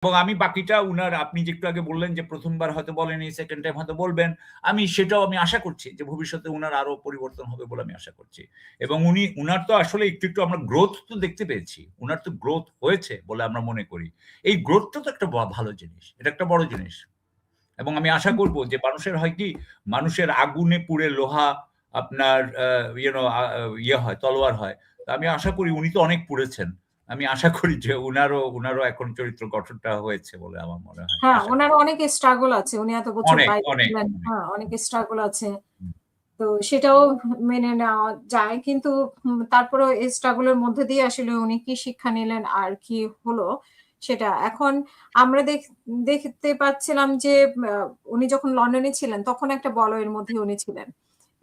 এবং আমি বাকিটা উনার আপনি যে একটু আগে বললেন যে প্রথমবার হয়তো বলেনি, সেকেন্ড টাইম হয়তো বলবেন। সেটাও আমি আশা করছি যে ভবিষ্যতে উনার আরো পরিবর্তন হবে বলে আমি আশা করছি। এবং উনার তো আসলে একটু আমরা গ্রোথ তো দেখতে পেয়েছি। উনার তো গ্রোথ হয়েছে বলে আমরা মনে করি। এই গ্রোথটা তো একটা ভালো জিনিস। এটা একটা বড় জিনিস। এবং আমি আশা করব যে মানুষের হয় কি, মানুষের আগুনে পুড়ে লোহা আপনার ইউ নো ইয়ে হয়, তলোয়ার হয়। তো আমি আশা করি উনি তো অনেক পুড়েছেন। আমি আশা করি যে উনারও এখন চরিত্র গঠনটা হয়েছে বলে আমার মনে হয়। হ্যাঁ, আশা উনার করি। অনেক স্ট্রাগল আছে। উনি এত বছর অনেক, বাইরে অনেক, ছিলেন। অনেক। হ্যাঁ, অনেক স্ট্রাগল আছে। হুম। তো সেটাও মেনে নেওয়া যায়। কিন্তু তারপরেও এই স্ট্রাগল এর মধ্যে দিয়ে আসলে উনি কি শিক্ষা নিলেন আর কি হলো সেটা। এখন আমরা দেখতে পাচ্ছিলাম যে উনি যখন লন্ডনে ছিলেন তখন একটা বলয়ের মধ্যে উনি ছিলেন।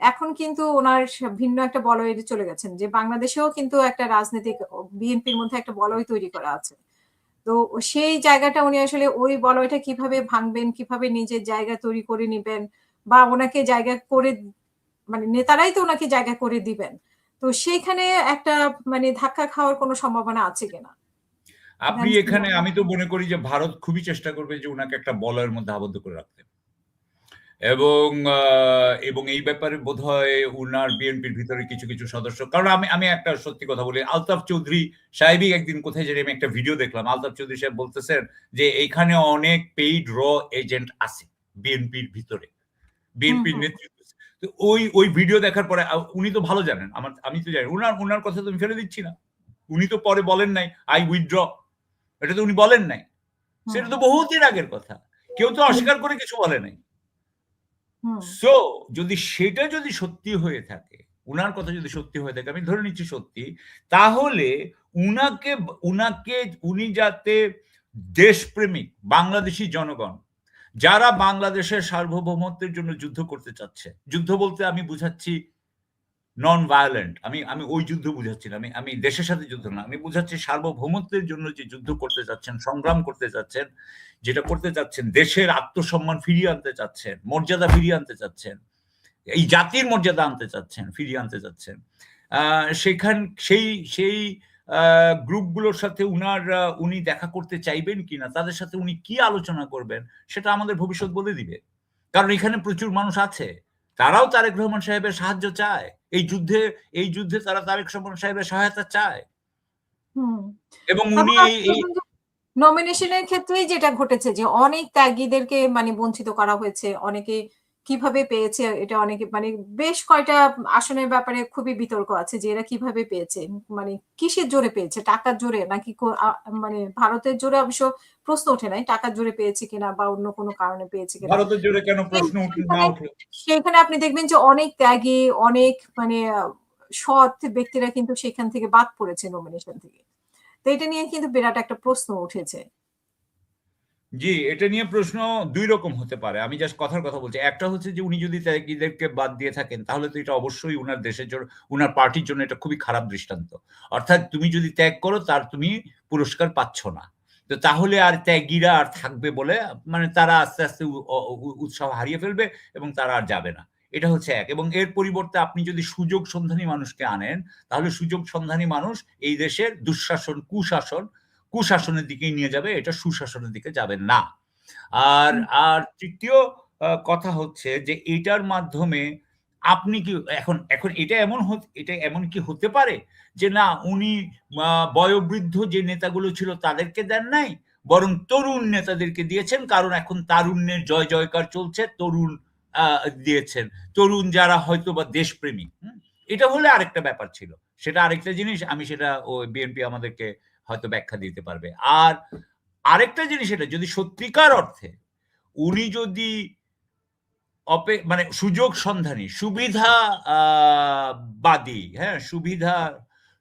এখন কিন্তু উনার ভিন্ন একটা বলয়ে চলে গেছেন যে বাংলাদেশেও কিন্তু একটা রাজনৈতিক বিএনপির মধ্যে একটা বলয় তৈরি করা আছে। তো সেই জায়গাটা উনি আসলে ওই বলয়টা কিভাবে ভাঙবেন, কিভাবে নিজের জায়গা তৈরি করে নিবেন বা উনাকে জায়গা করে মানে নেতারাই তো উনাকে জায়গা করে দিবেন। তো সেইখানে একটা ধাক্কা খাওয়ার কোনো সম্ভাবনা আছে কিনা? আপনি এখানে আমি তো মনে করি যে ভারত খুবই চেষ্টা করবে যে উনাকে একটা বলয়ের মধ্যে আবদ্ধ করে রাখতে। এবং এবং এই ব্যাপারে বোধহয় উনার বিএনপির ভিতরে কিছু সদস্য, কারণ আমি একটা সত্যি কথা বলি, আলতাফ চৌধুরী সাহেবই একদিন কোথায় জানি আমি একটা ভিডিও দেখলাম। আলতাফ চৌধুরী সাহেব বলতেছেন যে এইখানে অনেক পেইড এজেন্ট আছে বিএনপির ভিতরে। হুম, বিএনপির হুম, নেতৃত্ব। তো ওই ভিডিও দেখার পরে উনি তো ভালো জানেন। আমি তো জানি। উনার কথা তো আমি ফেলে দিচ্ছি না। উনি তো পরে বলেন নাই, "I withdraw" এটা তো উনি বলেন নাই। হুম, সেটা তো বহুদিন আগের কথা। কেউ তো হুম, অস্বীকার করে কিছু বলে নাই। হুম, সো সেটা যদি সত্যি হয়ে থাকে, উনার কথা যদি সত্যি হয়ে থাকে, আমি ধরে নিচ্ছি সত্যি, তাহলে উনাকে উনাকে উনি যাতে দেশপ্রেমিক বাংলাদেশী জনগণ যারা বাংলাদেশের সার্বভৌমত্বের জন্য যুদ্ধ করতে চাচ্ছে। যুদ্ধ বলতে আমি বুঝাচ্ছি নন ভায়োলেন্ট। আমি ওই যুদ্ধ বুঝাচ্ছি না। আমি দেশের সাথে যুদ্ধ না। আমি বুঝাচ্ছি সার্বভৌমত্বের জন্য যে যুদ্ধ করতে চাচ্ছেন, সংগ্রাম করতে চাচ্ছেন, যেটা করতে চাচ্ছেন, দেশের আত্মসম্মান ফিরিয়ে আনতে চাচ্ছেন, মর্যাদা ফিরিয়ে আনতে চাচ্ছেন। এই জাতির মর্যাদা আনতে চাচ্ছেন, ফিরিয়ে আনতে চাচ্ছেন। আ সেখান সেই সেই আ গ্রুপগুলোর সাথে উনি দেখা করতে চাইবেন কিনা, তাদের সাথে উনি কি আলোচনা করবেন, সেটা আমাদের ভবিষ্যৎ বলে দিবে। কারণ এখানে প্রচুর মানুষ আছে। তারাও তারেক রহমান সাহেবের সাহায্য চায়। এই যুদ্ধে তারা তারেক রহমান সাহেবের সহায়তা চায়। হুম। এবং এবং উনি এই আপনি এই দেখবেন যে নমিনেশন এর ক্ষেত্রেই যেটা ঘটেছে যে অনেক ত্যাগীদেরকে বঞ্চিত করা হয়েছে। অনেকে কিভাবে পেয়েছে এটা অনেকে বেশ কয়টা আসনের ব্যাপারে খুবই বিতর্ক আছে যে এরা কিভাবে পেয়েছে। কিসের জোরে পেয়েছে? টাকার জোরে নাকি ভারতের জোরে অবশ্য প্রশ্ন ওঠে নাই। টাকার জোরে পেয়েছে কিনা বা অন্য কোনো কারণে পেয়েছে কিনা। ভারতের জোরে কেন প্রশ্ন না সেখানে উঠলো? সেখানে আপনি দেখবেন যে অনেক ত্যাগী, অনেক সৎ ব্যক্তিরা কিন্তু সেখান থেকে বাদ পড়েছে নমিনেশন থেকে। তো এটা নিয়ে কিন্তু বিরাট একটা প্রশ্ন উঠেছে। জি, এটা নিয়ে প্রশ্ন ২ রকম হতে পারে। আমি জাস্ট কথার কথা বলছি। একটা হচ্ছে যে উনি যদি ত্যাগীদেরকে বাদ দিয়ে থাকেন, তাহলে তো এটা অবশ্যই উনার দেশের জন্য, উনার পার্টির জন্য এটা খুবই খারাপ দৃষ্টান্ত। অর্থাৎ তুমি যদি ত্যাগ করো তার তুমি পুরস্কার পাচ্ছ না। তো তাহলে আর ত্যাগীরা আর থাকবে বলে তারা আস্তে উ অ উ উৎসাহ হারিয়ে ফেলবে এবং তারা আর যাবে না। এটা হচ্ছে এক। এবং এর পরিবর্তে আপনি যদি সুযোগ সন্ধানী মানুষকে আনেন, তাহলে সুযোগ সন্ধানী মানুষ এই দেশের দুঃশাসন, কুশাসনের দিকেই নিয়ে যাবে। এটা সুশাসনের দিকে যাবে না। আর হুম, আর ৩য় কথা হচ্ছে যে এটার মাধ্যমে আপনি কি এখন এখন এটা এমন কি হতে পারে যে না উনি আ বয়োবৃদ্ধ যে নেতাগুলো ছিল তাদেরকে দেন নাই, বরং তরুণ নেতাদেরকে দিয়েছেন। কারণ এখন তারুণ্যের জয়-জয়কার চলছে। তরুণ আ দিয়েছেন। তরুণ যারা হয়তোবা দেশপ্রেমী। হুম? এটা হলে আরেকটা ব্যাপার ছিল। সেটা আরেকটা জিনিস, সেটা বিএনপি আমাদেরকে হয়তো ব্যাখ্যা দিতে পারবে। আর আরেকটা জিনিস, এটা যদি সত্যিকার অর্থে উনি যদি সুযোগ সন্ধানী, সুবিধা আ বাদী, হ্যাঁ? সুবিধা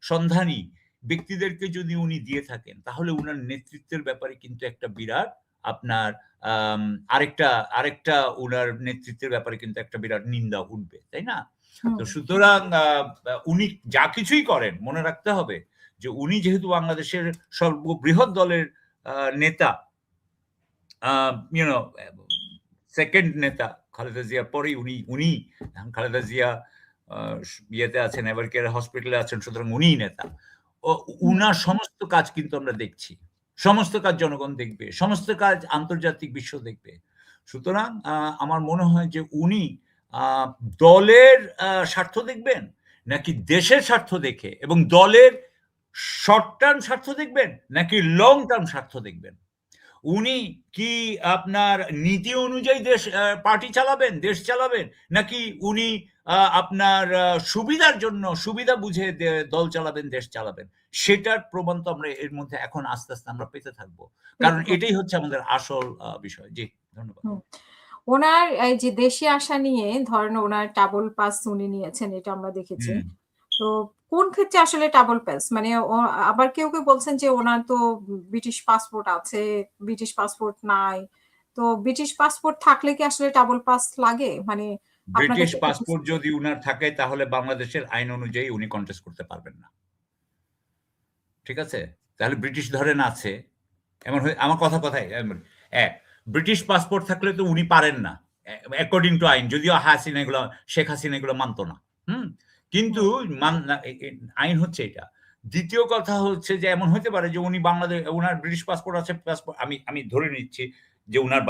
সন্ধানী ব্যক্তিদেরকে যদি উনি দিয়ে থাকেন, তাহলে উনার নেতৃত্বের ব্যাপারে কিন্তু একটা বিরাট আপনার আম আরেকটা আরেকটা উনার নেতৃত্বের ব্যাপারে কিন্তু একটা বিরাট নিন্দা উঠবে। তাই না? তো হুম, সুতরাং উনি যা কিছুই করেন মনে রাখতে হবে যে উনি যেহেতু বাংলাদেশের সর্ববৃহৎ দলের নেতা, আ ইউ নো 2nd নেতা খালেদা জিয়ার পরেই উনি এখন খালেদা জিয়া আ ইয়েতে আছেন, এভারকেয়ার হসপিটালে আছেন, সুতরাং উনিই নেতা। হুম, উনার সমস্ত কাজ কিন্তু আমরা দেখছি। সমস্ত কাজ জনগণ দেখবে, সমস্ত কাজ আন্তর্জাতিক বিশ্ব দেখবে। সুতরাং আমার মনে হয় যে উনি দলের স্বার্থ দেখবেন নাকি দেশের স্বার্থ দেখে এবং দলের শর্ট টার্ম স্বার্থ দেখবেন নাকি লং টার্ম স্বার্থ দেখবেন। উনি কি আপনার নীতি অনুযায়ী পার্টি চালাবেন, দেশ চালাবেন, নাকি উনি আপনার সুবিধার জন্য সুবিধা বুঝে দল চালাবেন, দেশ চালাবেন? সেটার প্রমাণ তো আমরা এর মধ্যে এখন আস্তে আস্তে আমরা পেতে থাকবো, কারণ এটাই হচ্ছে আমাদের আসল বিষয়। জি, ধন্যবাদ। ওনার এই যে দেশে আসা নিয়ে ধরেন ওনার ডাবল পাস উনি নিয়েছেন, এটা আমরা দেখেছি। তো কোন ক্ষেত্রে আসলে ডাবল পাস, মানে আবার কেউ কেউ বলছেন যে ওনার তো ব্রিটিশ পাসপোর্ট আছে, ব্রিটিশ পাসপোর্ট নাই, তো ব্রিটিশ পাসপোর্ট থাকলে কি আসলে ডাবল পাস লাগে? মানে ব্রিটিশ পাসপোর্ট যদি উনার থাকে তাহলে বাংলাদেশের আইন অনুযায়ী উনি কন্টেস্ট করতে পারবেন না, ঠিক আছে? তাহলে ব্রিটিশ ধরেন আছে, এমন আমার কথাই ব্রিটিশ পাসপোর্ট থাকলে তো উনি পারেন না অ্যাকর্ডিং টু আইন, যদিও শেখ হাসিনা এগুলো মানতো না। কিন্তু আইন হচ্ছে এটা। দ্বিতীয় কথা হচ্ছে যে এমন হতে পারে যে উনি উনার ব্রিটিশ পাসপোর্ট আছে, আমি ধরে নিচ্ছি যে উনার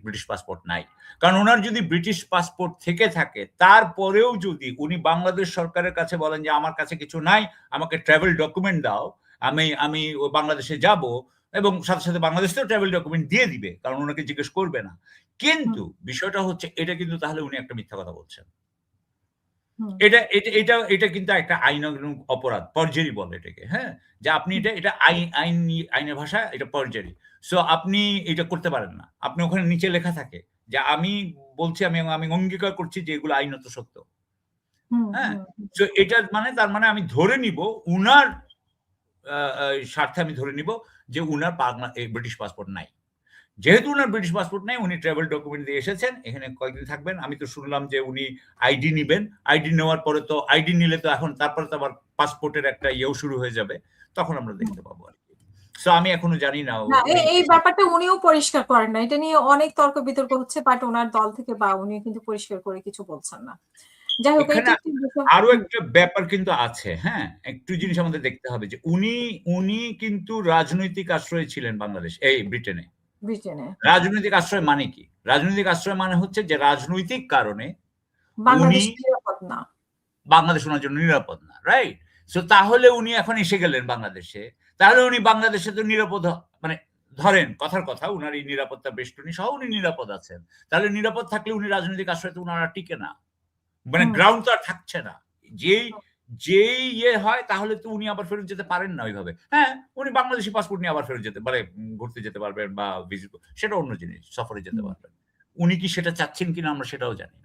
ব্রিটিশ পাসপোর্ট নাই, কারণ ওনার যদি ব্রিটিশ পাসপোর্ট থেকে থাকে তারপরেও যদি উনি বাংলাদেশ সরকারের কাছে বলেন যে আমার কাছে কিছু নাই, আমাকে ট্রাভেল ডকুমেন্ট দাও, আমি বাংলাদেশে যাব, এবং সাথে সাথে বাংলাদেশ তো ট্রাভেল ডকুমেন্ট দিয়ে দিবে, কারণ ওনাকে জিজ্ঞেস করবে না। কিন্তু বিষয়টা হচ্ছে এটা কিন্তু তাহলে উনি একটা মিথ্যা কথা বলছেন। এটা কিন্তু একটা আইনানুগ অপরাধ, পরজুরি বলে এটাকে, হ্যাঁ? যে আপনি এটা আইনের ভাষায় এটা পরজুরি। সো আপনি এটা করতে পারেন না। আপনি ওখানে নিচে লেখা থাকে যে আমি বলছি, আমি অঙ্গীকার করছি যে এগুলো আইনত সত্য। হ্যাঁ? সো তার মানে আমি ধরে নিব উনার স্বার্থে আমি ধরে নিব যে উনার ব্রিটিশ পাসপোর্ট নাই। যেহেতু উনার ব্রিটিশ পাসপোর্ট নাই, উনি ট্রাভেল ডকুমেন্ট দিয়ে এসেছেন, এখানে কয়েকদিন থাকবেন। আমি তো শুনলাম যে উনি আইডি নিবেন। আইডি নেওয়ার পরে তো আইডি নিলে তো এখন তারপরে তো আবার পাসপোর্টের একটা ইয়েও শুরু হয়ে যাবে, তখন আমরা দেখতে পাবো আর কি। সো আমি এখনো জানি না। এই ব্যাপারটা উনিও পরিষ্কার করেন না, এটা নিয়ে অনেক তর্ক বিতর্ক হচ্ছে, বাট ওনার দল থেকে বা উনি কিন্তু পরিষ্কার করে কিছু বলছেন না। যাই হোক, আরো একটা ব্যাপার কিন্তু আছে, হ্যাঁ, একটু জিনিস আমাদের দেখতে হবে যে উনি কিন্তু রাজনৈতিক আশ্রয় ছিলেন ব্রিটেনে। রাজনৈতিক আশ্রয় মানে কি? রাজনৈতিক আশ্রয় মানে হচ্ছে যে রাজনৈতিক কারণে বাংলাদেশ ওনার জন্য নিরাপদ না, রাইট? সো তাহলে উনি এখন এসে গেলেন বাংলাদেশে, তাহলে উনি বাংলাদেশে তো নিরাপদ, মানে ধরেন কথার কথা উনার এই নিরাপত্তা বেষ্টনী সহ উনি নিরাপদ আছেন, তাহলে নিরাপদ থাকলে উনি রাজনৈতিক আশ্রয় তো উনারা টিকে না, মানে গ্রাউন্ড তো আর থাকছে না। যেই ইয়ে হয় তাহলে তো উনি আবার ফেরত যেতে পারেন না ওইভাবে। হ্যাঁ, উনি বাংলাদেশি পাসপোর্ট নিয়ে আবার ফেরত যেতে পারে, ঘুরতে যেতে পারবেন বা ভিজিট, সেটা অন্য জিনিস, সফরে যেতে পারবেন। উনি কি সেটা চাচ্ছেন কিনা আমরা সেটাও জানি না।